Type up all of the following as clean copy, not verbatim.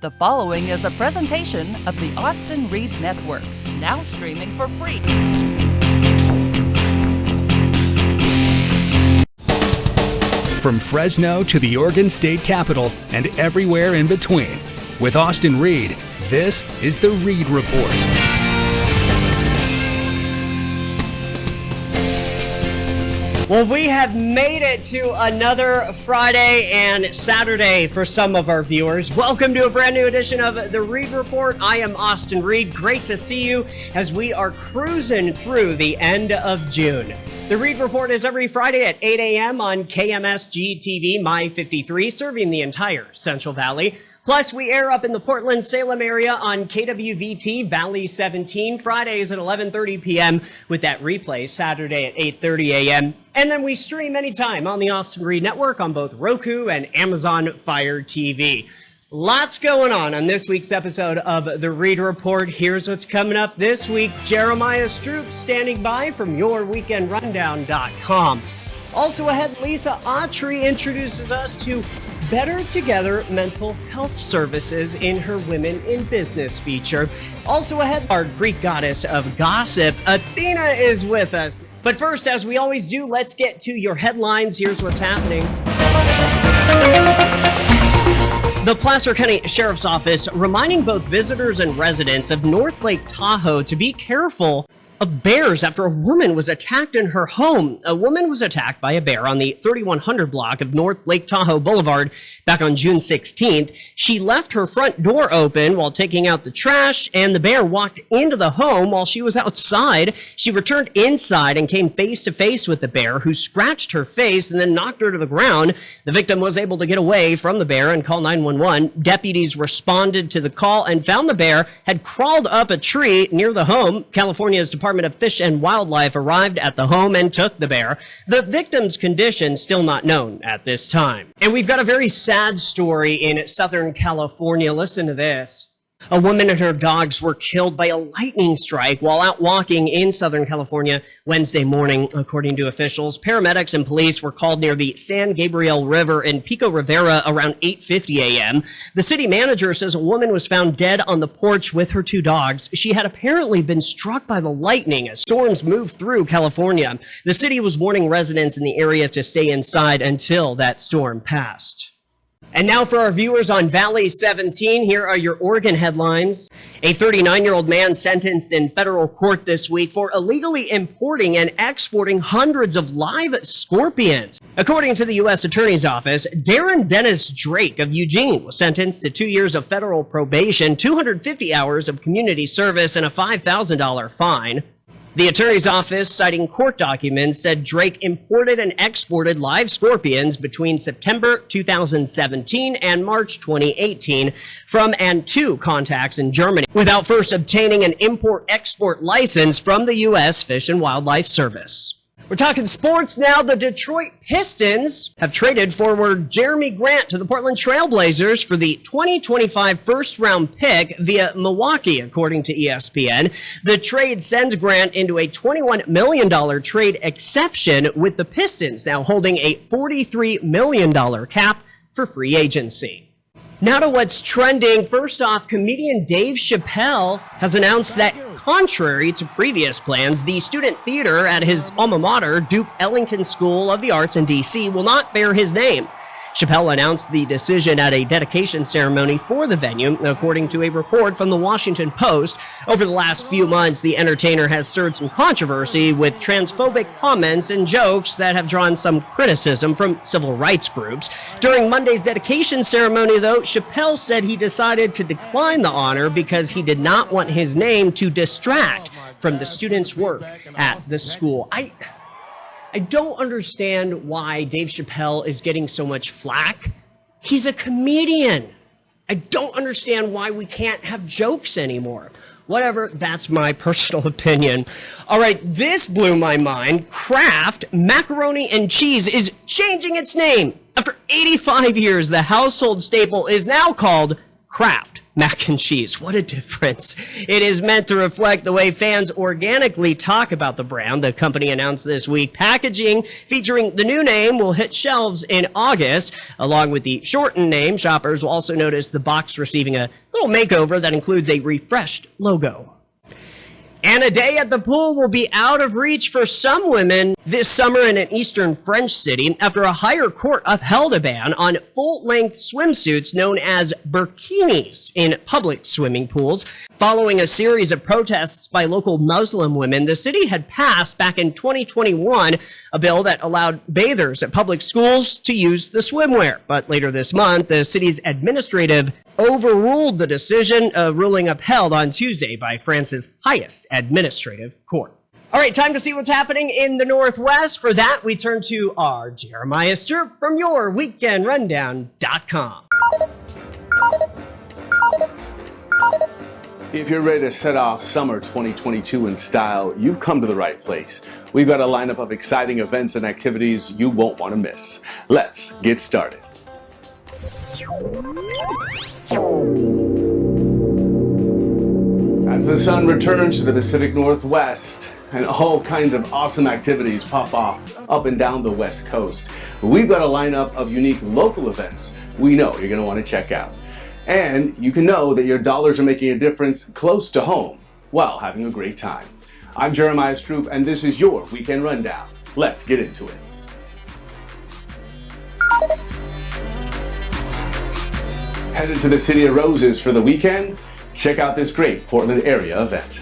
The following is a presentation of the Austin Reed Network, now streaming for free. From Fresno to the Oregon State Capitol and everywhere in between. With Austin Reed, this is the Reed Report. Well, we have made it to another Friday and Saturday for some of our viewers. Welcome to a brand new edition of the Reed Report. I am Austin Reed. Great to see you as we are cruising through the end of June. The Reed Report is every Friday at 8 a.m. on KMSG TV, My 53, serving the entire Central Valley. Plus, we air up in the Portland-Salem area on KWVT Valley 17, Fridays at 11:30 p.m. with that replay Saturday at 8:30 a.m. And then we stream anytime on the Austin Reed Network on both Roku and Amazon Fire TV. Lots going on this week's episode of the Reed Report. Here's what's coming up this week. Jeremiah Stroop standing by from YourWeekendRundown.com. Also ahead, Lisa Autry introduces us to Better Together Mental Health Services in her Women in Business feature. Also ahead, our Greek goddess of gossip, Athena, is with us. But first, as we always do, let's get to your headlines. Here's what's happening. The Placer County Sheriff's Office reminding both visitors and residents of North Lake Tahoe to be careful of bears after a woman was attacked in her home. A woman was attacked by a bear on the 3100 block of North Lake Tahoe Boulevard back on June 16th. She left her front door open while taking out the trash, and the bear walked into the home while she was outside. She returned inside and came face to face with the bear, who scratched her face and then knocked her to the ground. The victim was able to get away from the bear and call 911. Deputies responded to the call and found the bear had crawled up a tree near the home. California's Department of Fish and Wildlife arrived at the home and took the bear. The victim's condition still not known at this time. And we've got a very sad story in Southern California. Listen to this. A woman and her dogs were killed by a lightning strike while out walking in Southern California Wednesday morning, according to officials. Paramedics and police were called near the San Gabriel River in Pico Rivera around 8:50 a.m. The city manager says a woman was found dead on the porch with her two dogs. She had apparently been struck by the lightning as storms moved through California. The city was warning residents in the area to stay inside until that storm passed. And now for our viewers on Valley 17, here are your Oregon headlines. A 39-year-old man sentenced in federal court this week for illegally importing and exporting hundreds of live scorpions. According to the U.S. Attorney's Office, Darren Dennis Drake of Eugene was sentenced to 2 years of federal probation, 250 hours of community service, and a $5,000 fine. The attorney's office, citing court documents, said Drake imported and exported live scorpions between September 2017 and March 2018 from and to contacts in Germany without first obtaining an import-export license from the U.S. Fish and Wildlife Service. We're talking sports now. The Detroit Pistons have traded forward Jeremy Grant to the Portland Trail Blazers for the 2025 first-round pick via Milwaukee, according to ESPN. The trade sends Grant into a $21 million trade exception, with the Pistons now holding a $43 million cap for free agency. Now to what's trending. First off, comedian Dave Chappelle has announced that, contrary to previous plans, the student theater at his alma mater, Duke Ellington School of the Arts in D.C., will not bear his name. Chappelle announced the decision at a dedication ceremony for the venue, according to a report from the Washington Post. Over the last few months, the entertainer has stirred some controversy with transphobic comments and jokes that have drawn some criticism from civil rights groups. During Monday's dedication ceremony, though, Chappelle said he decided to decline the honor because he did not want his name to distract from the students' work at the school. I don't understand why Dave Chappelle is getting so much flack. He's a comedian. I don't understand why we can't have jokes anymore. Whatever, that's my personal opinion. All right, this blew my mind. Kraft Macaroni and Cheese is changing its name. After 85 years, the household staple is now called Kraft mac and cheese. What a difference. It is meant to reflect the way fans organically talk about the brand. The company announced this week packaging featuring the new name will hit shelves in August. Along with the shortened name, shoppers will also notice the box receiving a little makeover that includes a refreshed logo. And a day at the pool will be out of reach for some women this summer in an eastern French city after a higher court upheld a ban on full-length swimsuits known as burkinis in public swimming pools. Following a series of protests by local Muslim women, the city had passed back in 2021 a bill that allowed bathers at public schools to use the swimwear. But later this month, the city's administrative overruled the decision, a ruling upheld on Tuesday by France's highest administrative court. All right, time to see what's happening in the Northwest. For that, we turn to our Jeremiah Stroop from YourWeekendRundown.com. If you're ready to set off summer 2022 in style, you've come to the right place. We've got a lineup of exciting events and activities you won't want to miss. Let's get started. As the sun returns to the Pacific Northwest and all kinds of awesome activities pop off up and down the West Coast, we've got a lineup of unique local events we know you're going to want to check out. And you can know that your dollars are making a difference close to home while having a great time. I'm Jeremiah Stroop, and this is your Weekend Rundown. Let's get into it. Headed to the City of Roses for the weekend? Check out this great Portland area event.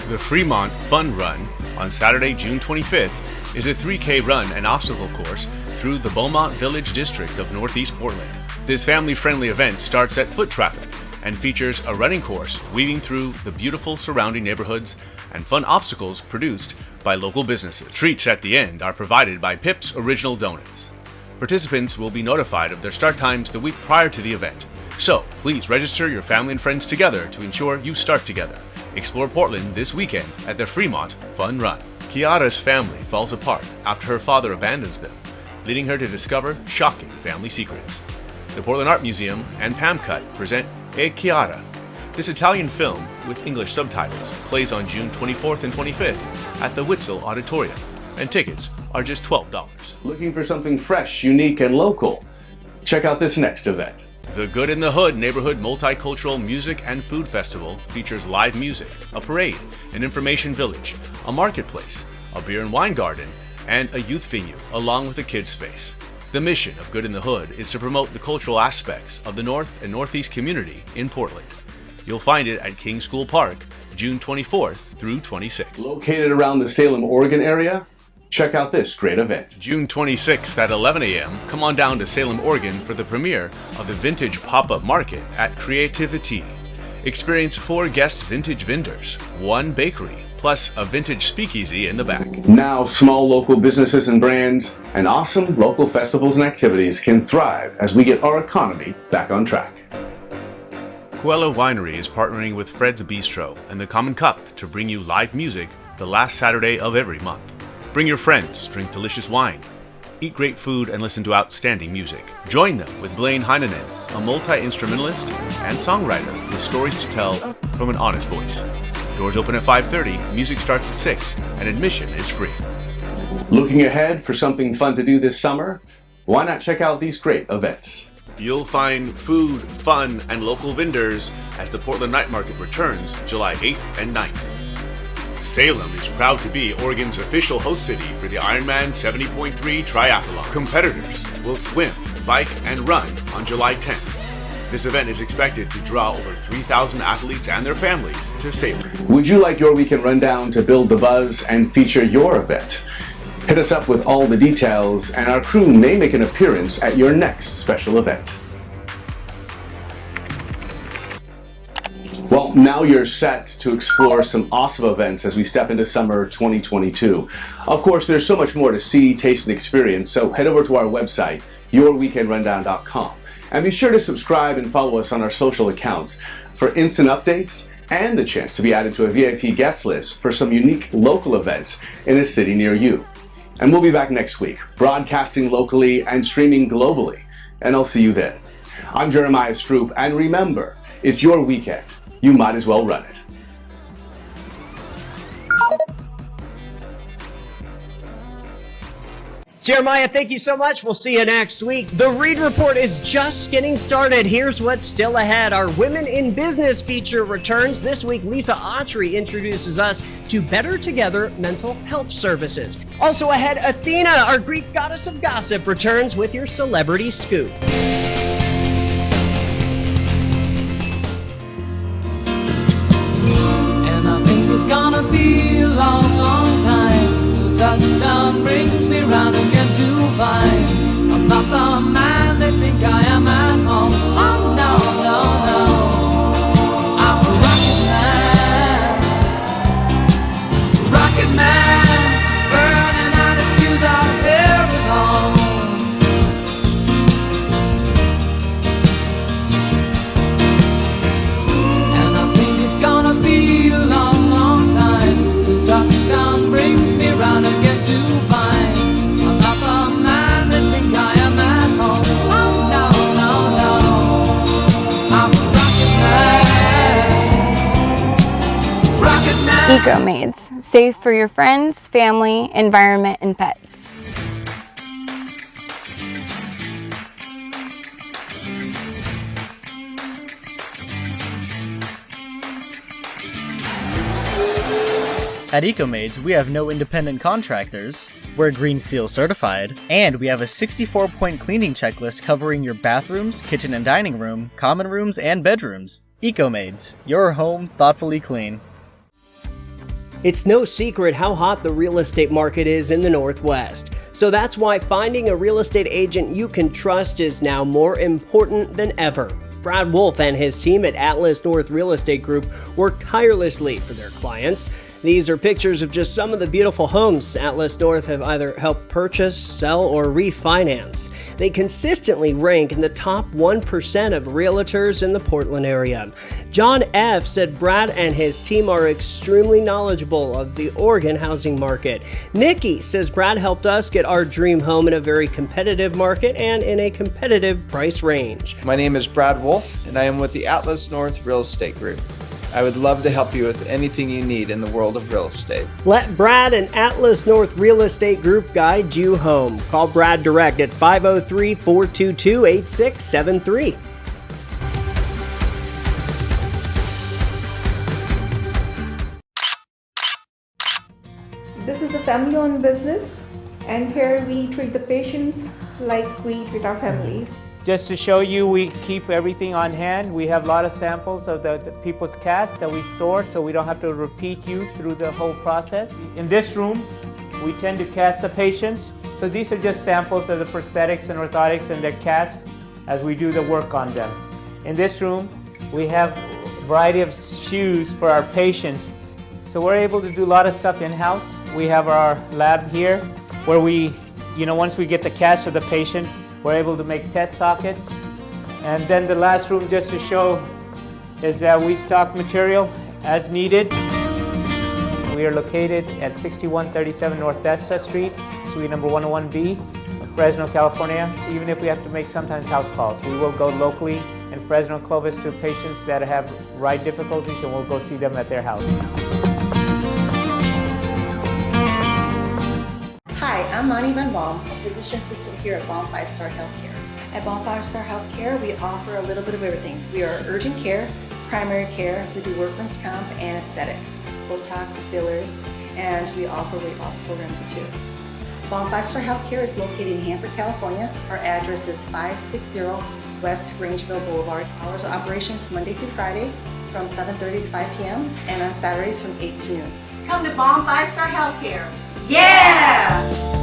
The Fremont Fun Run on Saturday, June 25th is a 3K run and obstacle course through the Beaumont Village district of Northeast Portland. This family-friendly event starts at foot traffic and features a running course weaving through the beautiful surrounding neighborhoods and fun obstacles produced by local businesses. Treats at the end are provided by Pip's Original Donuts. Participants will be notified of their start times the week prior to the event, so please register your family and friends together to ensure you start together. Explore Portland this weekend at the Fremont Fun Run. Kiara's family falls apart after her father abandons them, leading her to discover shocking family secrets. The Portland Art Museum and PAMCUT present E Chiara. This Italian film, with English subtitles, plays on June 24th and 25th at the Witzel Auditorium, and tickets are just $12. Looking for something fresh, unique, and local? Check out this next event. The Good in the Hood Neighborhood Multicultural Music and Food Festival features live music, a parade, an information village, a marketplace, a beer and wine garden, and a youth venue, along with a kids space. The mission of Good in the Hood is to promote the cultural aspects of the North and Northeast community in Portland. You'll find it at King School Park, June 24th through 26th. Located around the Salem, Oregon area? Check out this great event. June 26th at 11 a.m., come on down to Salem, Oregon for the premiere of the Vintage Pop-Up Market at Creativity. Experience 4 guest vintage vendors, 1 bakery, plus a vintage speakeasy in the back. Now, small local businesses and brands and awesome local festivals and activities can thrive as we get our economy back on track. Coelho Winery is partnering with Fred's Bistro and the Common Cup to bring you live music the last Saturday of every month. Bring your friends, drink delicious wine, eat great food, and listen to outstanding music. Join them with Blaine Heinonen, a multi-instrumentalist and songwriter with stories to tell from an honest voice. Doors open at 5:30, music starts at 6, and admission is free. Looking ahead for something fun to do this summer? Why not check out these great events? You'll find food, fun, and local vendors as the Portland Night Market returns July 8th and 9th. Salem is proud to be Oregon's official host city for the Ironman 70.3 Triathlon. Competitors will swim, bike, and run on July 10th. This event is expected to draw over 3,000 athletes and their families to Salem. Would you like your weekend rundown to build the buzz and feature your event? Hit us up with all the details, and our crew may make an appearance at your next special event. Well, now you're set to explore some awesome events as we step into summer 2022. Of course, there's so much more to see, taste, and experience, so head over to our website, yourweekendrundown.com, and be sure to subscribe and follow us on our social accounts for instant updates and the chance to be added to a VIP guest list for some unique local events in a city near you. And we'll be back next week, broadcasting locally and streaming globally, and I'll see you then. I'm Jeremiah Stroop, and remember, It's your weekend. You might as well run it. Jeremiah, thank you so much. We'll see you next week. The Read Report is just getting started. Here's what's still ahead. Our Women in Business feature returns. This week, Lisa Autry introduces us to Better Together Mental Health Services. Also ahead, Athena, our Greek goddess of gossip, returns with your celebrity scoop. And I think it's gonna be a long, long time till touchdown brings me round again to find I'm not the man they think I am at home. Oh no, no, no, I'm a rocket man, burning out his fuse out of every home. And I think it's gonna be a long, long time till touchdown brings me round again to find I'm not the man they think I am at home. Oh no, no, no, I'm a rocket man. Eco-Maids, safe for your friends, family, environment, and pets. At Eco-Maids, we have no independent contractors, we're Green Seal certified, and we have a 64-point cleaning checklist covering your bathrooms, kitchen and dining room, common rooms, and bedrooms. Eco-Maids, your home thoughtfully clean. It's no secret how hot the real estate market is in the Northwest. So that's why finding a real estate agent you can trust is now more important than ever. Brad Wolf and his team at Atlas North Real Estate Group work tirelessly for their clients. These are pictures of just some of the beautiful homes Atlas North have either helped purchase, sell, or refinance. They consistently rank in the top 1% of realtors in the Portland area. John F. said Brad and his team are extremely knowledgeable of the Oregon housing market. Nikki says Brad helped us get our dream home in a very competitive market and in a competitive price range. My name is Brad Wolf, and I am with the Atlas North Real Estate Group. I would love to help you with anything you need in the world of real estate. Let Brad and Atlas North Real Estate Group guide you home. Call Brad direct at 503-422-8673. This is a family-owned business, and here we treat the patients like we treat our families. Just to show you, we keep everything on hand. We have a lot of samples of the people's cast that we store, so we don't have to repeat you through the whole process. In this room, we tend to cast the patients. So these are just samples of the prosthetics and orthotics and their cast as we do the work on them. In this room, we have a variety of shoes for our patients. So we're able to do a lot of stuff in-house. We have our lab here where we, once we get the cast of the patient, we're able to make test sockets. And then the last room, just to show, is that we stock material as needed. We are located at 6137 North Vesta Street, suite number 101B, Fresno, California. Even if we have to make sometimes house calls, we will go locally in Fresno, Clovis to patients that have ride difficulties, and we'll go see them at their house. Hi, I'm Lonnie Van Baum, a physician assistant here at Baum 5-Star Healthcare. At Baum 5-Star Healthcare, we offer a little bit of everything. We are urgent care, primary care, we do workman's comp and aesthetics, Botox, fillers, and we offer weight loss programs too. Baum 5-Star Healthcare is located in Hanford, California. Our address is 560 West Grangeville Boulevard. Hours of operations Monday through Friday from 7:30 to 5 p.m. and on Saturdays from 8 to noon. Come to Baum 5-Star Healthcare. Yeah!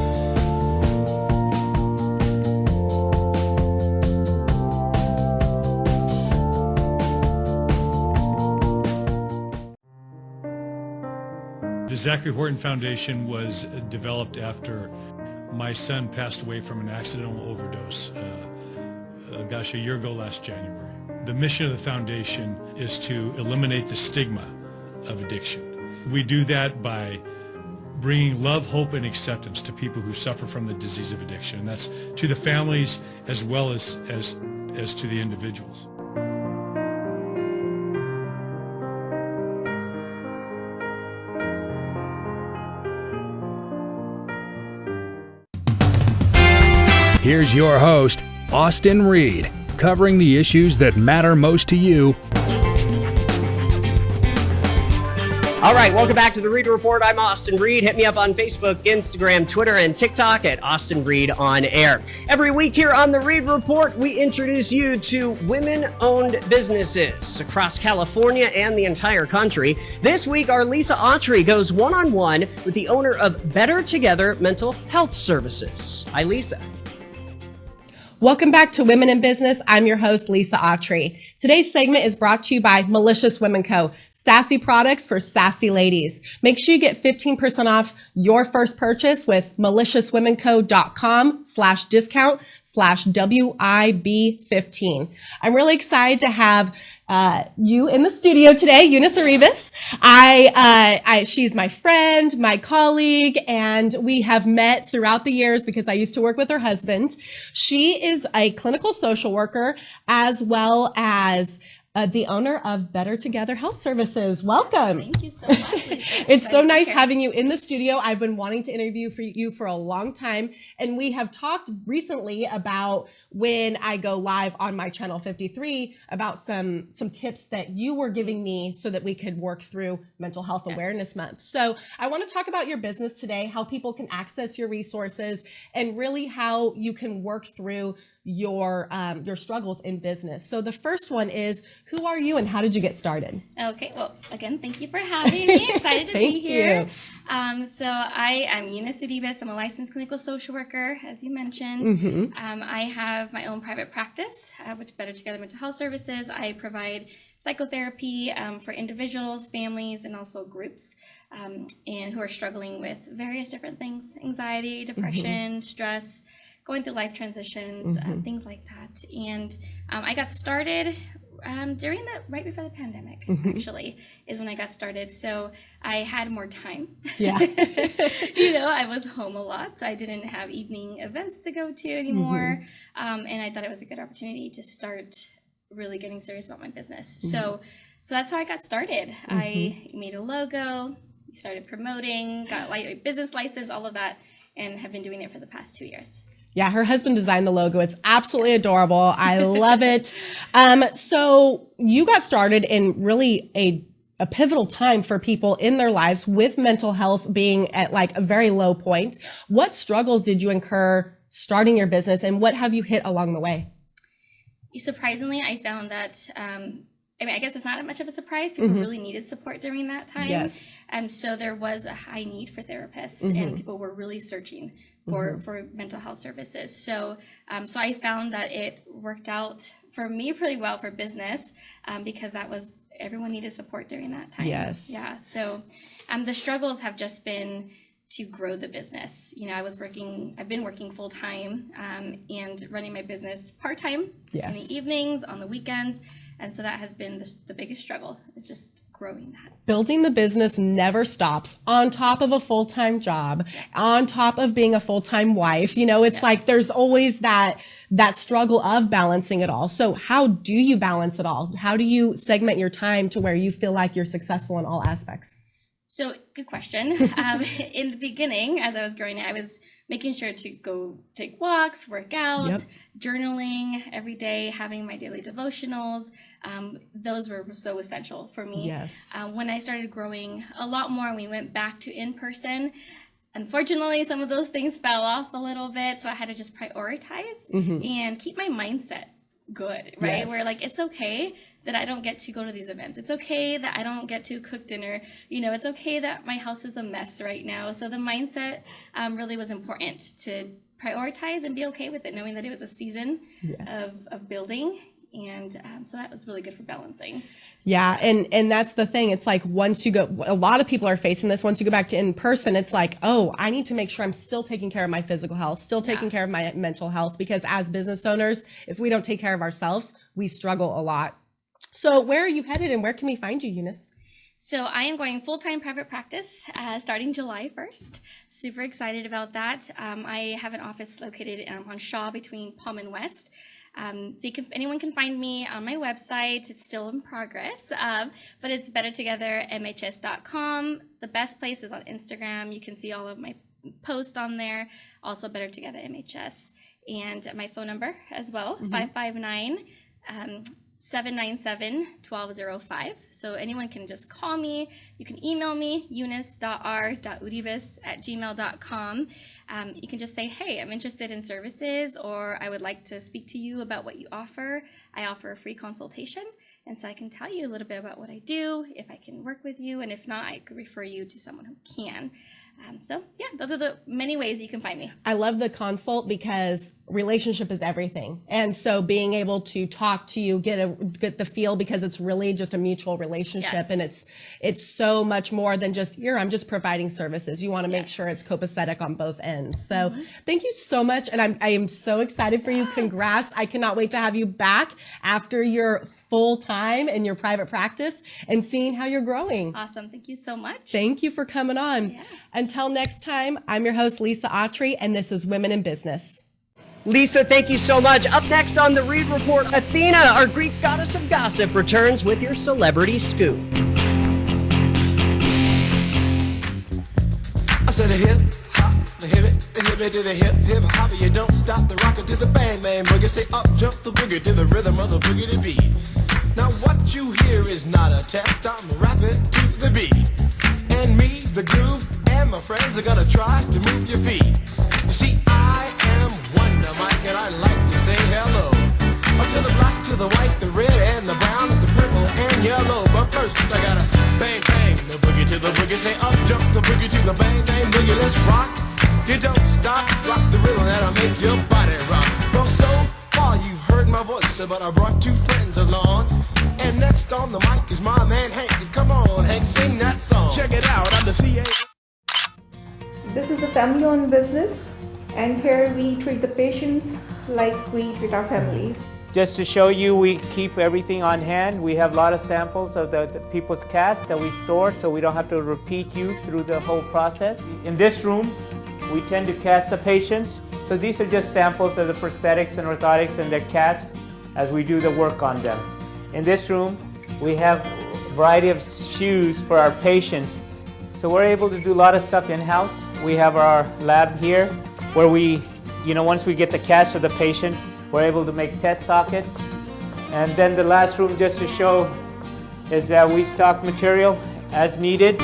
The Zachary Horton Foundation was developed after my son passed away from an accidental overdose, a year ago last January. The mission of the foundation is to eliminate the stigma of addiction. We do that by bringing love, hope, and acceptance to people who suffer from the disease of addiction. And that's to the families as well as to the individuals. here's your host, Austin Reed, covering the issues that matter most to you. All right, welcome back to the Reed Report. I'm Austin Reed. Hit me up on Facebook, Instagram, Twitter, and TikTok at Austin Reed On Air. Every week here on the Reed Report, we introduce you to women-owned businesses across California and the entire country. This week, our Lisa Autry goes one-on-one with the owner of Better Together Mental Health Services. Hi, Lisa. Welcome back to Women in Business. I'm your host, Lisa Autry. Today's segment is brought to you by Malicious Women Co., sassy products for sassy ladies. Make sure you get 15% off your first purchase with maliciouswomenco.com/discount/WIB15. I'm really excited to have you in the studio today, Eunice Arribas. She's my friend, my colleague, and we have met throughout the years because I used to work with her husband. She is a clinical social worker as well as the owner of Better Together Health Services. Welcome. Thank you so much, Lisa. It's so nice having you in the studio. I've been wanting to interview you for a long time, and we have talked recently about when I go live on my channel 53 about some tips that you were giving me so that we could work through Mental Health Awareness Month. So I want to talk about your business today, how people can access your resources, and really how you can work through your struggles in business. So the first one is, who are you and how did you get started? Okay, well, again, thank you for having me. Excited to be here. So I am Eunice Arribas. I'm a licensed clinical social worker, as you mentioned. Mm-hmm. I have my own private practice, which is Better Together Mental Health Services. I provide psychotherapy for individuals, families, and also groups, and who are struggling with various different things: anxiety, depression, stress, going through life transitions, things like that. And I got started right before the pandemic, actually, is when I got started. So I had more time. Yeah. I was home a lot, so I didn't have evening events to go to anymore. And I thought it was a good opportunity to start really getting serious about my business. So that's how I got started. I made a logo, started promoting, got a business license, all of that, and have been doing it for the past 2 years. Yeah, her husband designed the logo. It's absolutely adorable. I love it. So you got started in really a pivotal time for people in their lives with mental health being at like a very low point. What struggles did you incur starting your business, and what have you hit along the way? Surprisingly, I found that I guess it's not much of a surprise. People really needed support during that time. Yes. So there was a high need for therapists, and people were really searching for mental health services. So I found that it worked out for me pretty well for business because everyone needed support during that time. Yes. Yeah. So the struggles have just been to grow the business. I've been working full time and running my business part time in the evenings, on the weekends. And so that has been the biggest struggle, is just growing that. Building the business never stops on top of a full-time job, on top of being a full-time wife. It's like there's always that struggle of balancing it all. So how do you balance it all? How do you segment your time to where you feel like you're successful in all aspects? So good question. In the beginning, as I was growing it, I was making sure to go take walks, work out, journaling every day, having my daily devotionals. Those were so essential for me. Yes. When I started growing a lot more and we went back to in-person, unfortunately, some of those things fell off a little bit. So I had to just prioritize and keep my mindset good, right? Yes. Where it's okay that I don't get to go to these events. It's okay that I don't get to cook dinner. It's okay that my house is a mess right now. So the mindset really was important, to prioritize and be okay with it, knowing that it was a season of building. And so that was really good for balancing. Yeah. And that's the thing. It's like once you go, a lot of people are facing this. Once you go back to in person, it's like, oh, I need to make sure I'm still taking care of my physical health, still taking care of my mental health, because as business owners, if we don't take care of ourselves, we struggle a lot. So where are you headed and where can we find you, Eunice? So I am going full-time private practice starting July 1st. Super excited about that. I have an office located on Shaw between Palm and West. So anyone can find me on my website. It's still in progress, but it's bettertogethermhs.com. The best place is on Instagram. You can see all of my posts on there. Also Better Together MHS. and my phone number as well, 559 797-1205. So anyone can just call me. You can email me, eunice.r.uribus@gmail.com. You can just say, hey, I'm interested in services, or I would like to speak to you about what you offer. I offer a free consultation, and so I can tell you a little bit about what I do, if I can work with you, and if not, I could refer you to someone who can. So yeah, those are the many ways you can find me. I love the consult because relationship is everything. And so being able to talk to you, get the feel, because it's really just a mutual relationship. Yes. And it's so much more than just here, I'm just providing services. You want to make sure it's copacetic on both ends. So thank you so much. And I am so excited for you. Congrats. I cannot wait to have you back after your full time in your private practice and seeing how you're growing. Awesome. Thank you so much. Thank you for coming on. Yeah. Until next time, I'm your host, Lisa Autry, and this is Women in Business. Lisa, thank you so much. Up next on the Reed Report, Athena, our Greek goddess of gossip, returns with your celebrity scoop. I said a hip hop, the hip it to the hip hop. You don't stop the rocker to the bang bang boogie. Say up jump the boogie to the rhythm of the boogie to beat. Now what you hear is not a test. I'm rapping to the beat, and me, the groove, and my friends are gonna try to move your feet. You see, I am Wonder Mike, and I like to say hello. Up to the black, to the white, the red, and the brown, the purple, and yellow. But first, I gotta bang, bang, the boogie to the boogie. Say up, jump the boogie to the bang, bang, boogie. Let's rock. You don't stop, rock the rhythm that'll make your body rock. Well, so far you've heard my voice, but I brought two friends along. And next on the mic is my man Hank. Come on, Hank, sing that song. Check it out, I'm the CA. This is a family-owned business, and here we treat the patients like we treat our families. Just to show you, we keep everything on hand. We have a lot of samples of the people's cast that we store, so we don't have to repeat you through the whole process. In this room, we tend to cast the patients. So these are just samples of the prosthetics and orthotics and their cast as we do the work on them. In this room, we have a variety of shoes for our patients. So we're able to do a lot of stuff in-house. We have our lab here where we, once we get the cast of the patient, we're able to make test sockets. And then the last room, just to show, is that we stock material as needed.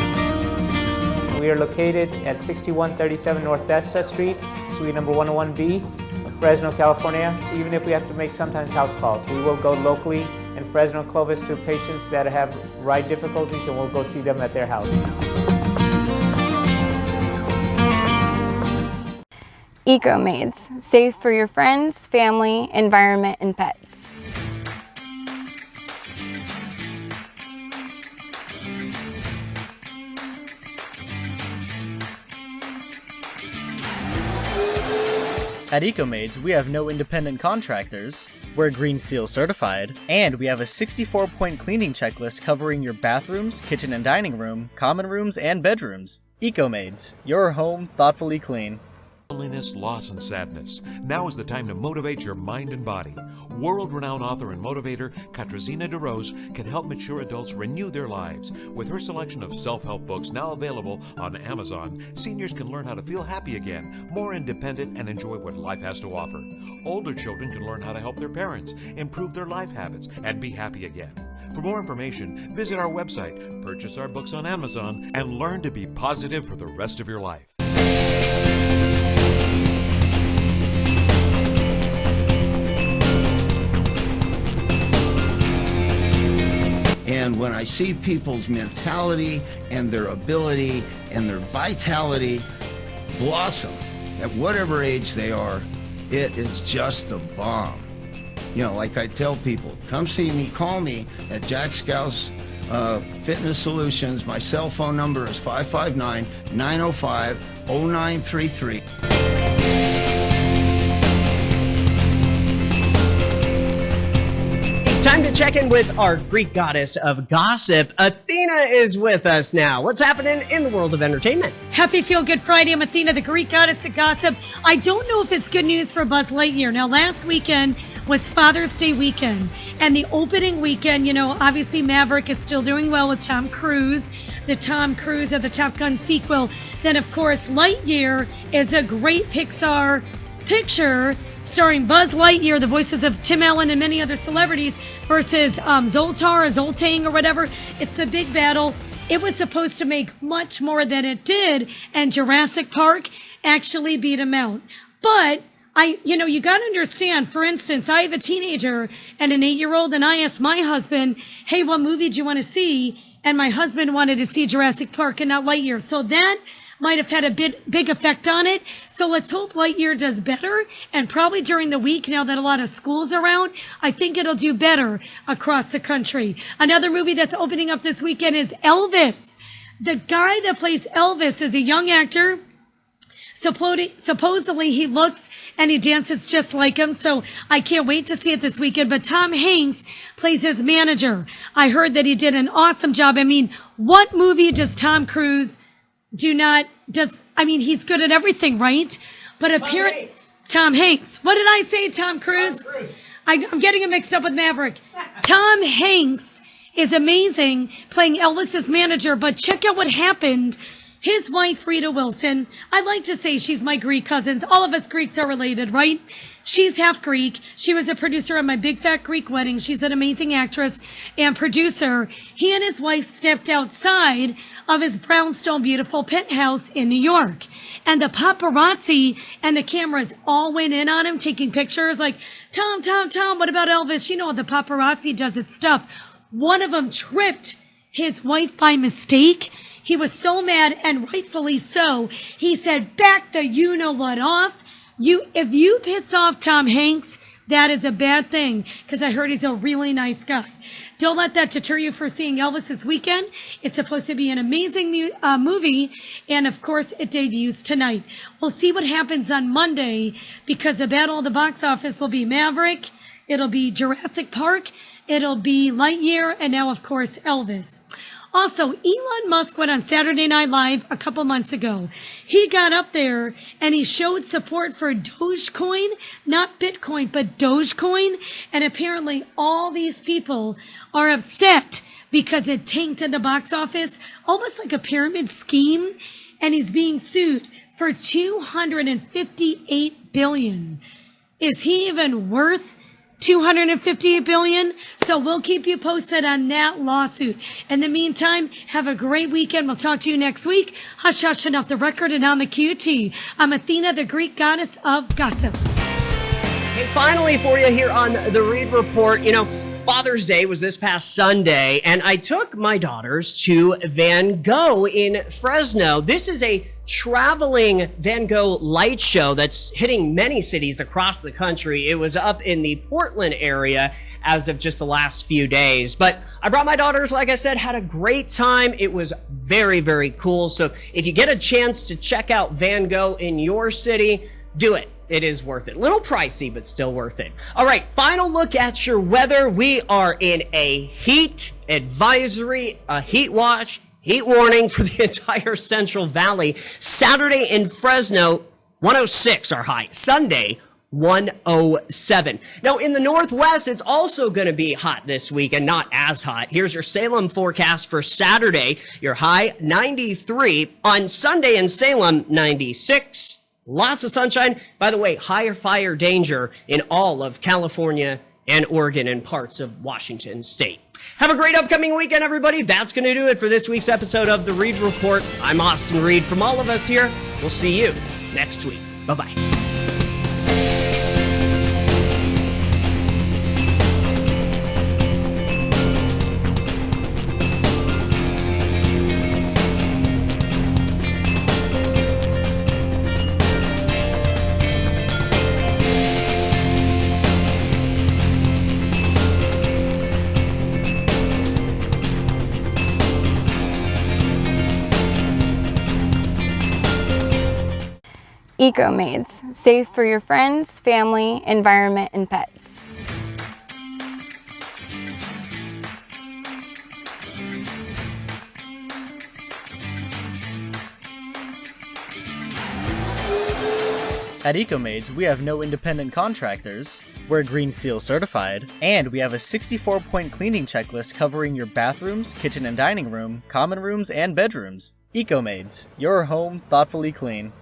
We are located at 6137 North Vesta Street, suite number 101B, Fresno, California. Even if we have to make sometimes house calls, we will go locally in Fresno, Clovis to patients that have ride difficulties, and we'll go see them at their house. Eco-Maids, safe for your friends, family, environment, and pets. At Eco-Maids, we have no independent contractors, we're Green Seal certified, and we have a 64-point cleaning checklist covering your bathrooms, kitchen and dining room, common rooms, and bedrooms. Eco-Maids, your home thoughtfully clean. Loneliness, loss, and sadness. Now is the time to motivate your mind and body. World-renowned author and motivator Katarzyna DeRose can help mature adults renew their lives. With her selection of self-help books now available on Amazon, seniors can learn how to feel happy again, more independent, and enjoy what life has to offer. Older children can learn how to help their parents, improve their life habits, and be happy again. For more information, visit our website, purchase our books on Amazon, and learn to be positive for the rest of your life. And when I see people's mentality and their ability and their vitality blossom at whatever age they are, it is just the bomb. Like I tell people, come see me, call me at Jack Scouse Fitness Solutions. My cell phone number is 559-905-0933. Time to check in with our Greek goddess of gossip. Athena is with us now. What's happening in the world of entertainment? Happy Feel Good Friday. I'm Athena, the Greek goddess of gossip. I don't know if it's good news for Buzz Lightyear. Now, last weekend was Father's Day weekend, and the opening weekend, obviously Maverick is still doing well with Tom Cruise, the Tom Cruise of the Top Gun sequel. Then, of course, Lightyear is a great Pixar picture starring Buzz Lightyear, the voices of Tim Allen and many other celebrities, versus Zoltar or Zoltang or whatever. It's the big battle. It was supposed to make much more than it did, and Jurassic Park actually beat him out. But you got to understand, for instance, I have a teenager and an 8-year-old, and I asked my husband, hey, what movie do you want to see? And my husband wanted to see Jurassic Park and not Lightyear. So that might have had a big effect on it. So let's hope Lightyear does better. And probably during the week, now that a lot of schools are around, I think it'll do better across the country. Another movie that's opening up this weekend is Elvis. The guy that plays Elvis is a young actor. Supposedly he looks and he dances just like him, so I can't wait to see it this weekend. But Tom Hanks plays his manager. I heard that he did an awesome job. I mean, what movie does Tom Cruise he's good at everything, right? But apparently, Tom Hanks. What did I say, Tom Cruise? I'm getting him mixed up with Maverick. Tom Hanks is amazing playing Elvis's manager, but check out what happened. His wife, Rita Wilson, I like to say she's my Greek cousins. All of us Greeks are related, right? She's half Greek. She was a producer on My Big Fat Greek Wedding. She's an amazing actress and producer. He and his wife stepped outside of his brownstone beautiful penthouse in New York. And the paparazzi and the cameras all went in on him, taking pictures like, Tom, what about Elvis? You know, the paparazzi does its stuff. One of them tripped his wife by mistake. He was so mad, and rightfully so. He said, back the you-know-what off. If you piss off Tom Hanks, that is a bad thing, because I heard he's a really nice guy. Don't let that deter you for seeing Elvis this weekend. It's supposed to be an amazing movie, and of course, it debuts tonight. We'll see what happens on Monday, because the battle of the box office will be Maverick, it'll be Jurassic Park, it'll be Lightyear, and now, of course, Elvis. Also, Elon Musk went on Saturday Night Live a couple months ago. He got up there and he showed support for Dogecoin, not Bitcoin, but Dogecoin. And apparently all these people are upset because it tanked in the box office, almost like a pyramid scheme. And he's being sued for $258 billion. Is he even worth $258 billion? So we'll keep you posted on that lawsuit. In the meantime, have a great weekend. We'll talk to you next week. Hush, hush, and off the record and on the QT. I'm Athena, the Greek goddess of gossip. Hey, finally for you here on the Reed Report. Father's Day was this past Sunday, and I took my daughters to Van Gogh in Fresno. This is a traveling Van Gogh light show that's hitting many cities across the country. It was up in the Portland area as of just the last few days. But I brought my daughters, like I said, had a great time. It was very, very cool. So if you get a chance to check out Van Gogh in your city, do it. It is worth it. A little pricey, but still worth it. All right, final look at your weather. We are in a heat advisory, a heat watch, heat warning for the entire Central Valley. Saturday in Fresno, 106 our high. Sunday, 107. Now, in the Northwest, it's also going to be hot this week and not as hot. Here's your Salem forecast for Saturday. Your high, 93. On Sunday in Salem, 96. Lots of sunshine. By the way, higher fire danger in all of California and Oregon and parts of Washington state. Have a great upcoming weekend, everybody. That's going to do it for this week's episode of The Reed Report. I'm Austin Reed. From all of us here, we'll see you next week. Bye-bye. EcoMaids, safe for your friends, family, environment, and pets. At EcoMaids, we have no independent contractors, we're Green Seal certified, and we have a 64-point cleaning checklist covering your bathrooms, kitchen and dining room, common rooms, and bedrooms. EcoMaids, your home thoughtfully clean.